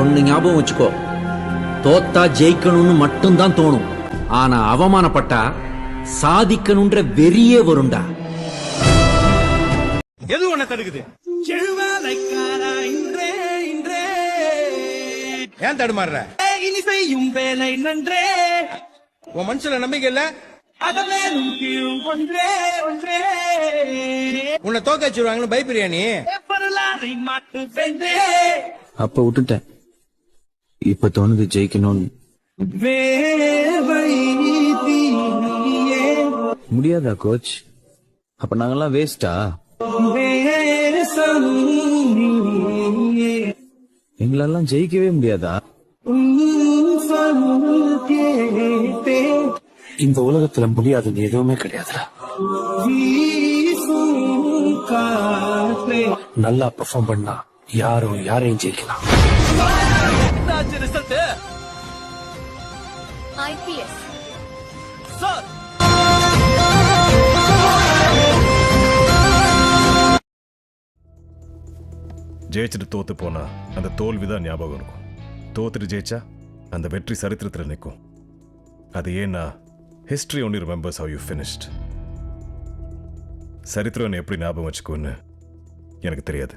ஒன்னு ஞாபகம் வச்சுக்கோ, தோத்தா ஜெயிக்கணும்னு மட்டும்தான் தோணும், ஆனா அவமானப்பட்டா சாதிக்கணும்ன்ற வெறியே வரும்டா. எது உன்னை தடுக்குது? ஏன் தடுமாறுற? இனி செய்யும் வேலை நன்றே. உன் மனசுல நம்பிக்கை இல்ல? உன்னை தோக்க வச்சிருவாங்கன்னு பயப்படுறியா நீ? அப்ப விட்டுட்டேன், இப்ப தோணுது ஜெயிக்கணும்னு. முடியாதா கோச்? அப்ப நாங்கெல்லாம் வேஸ்டா? எங்களெல்லாம் ஜெயிக்கவே முடியாதா? இந்த உலகத்துல முடியாதுன்னு எதுவுமே கிடையாதுடா. நல்லா பெர்ஃபார்ம் பண்ணா யாரையும் ஜெயிக்கலாம். IPS ஜெயிச்சுட்டு தோத்து போனா அந்த தோல்விதான் ஞாபகம் இருக்கும். தோத்துட்டு ஜெயிச்சா அந்த வெற்றி சரித்திரத்தில் நிற்கும். அது ஏன்னா history only remembers how you finished. சரித்திரம் எப்படி ஞாபகம் வச்சுக்கோன்னு எனக்கு தெரியாது.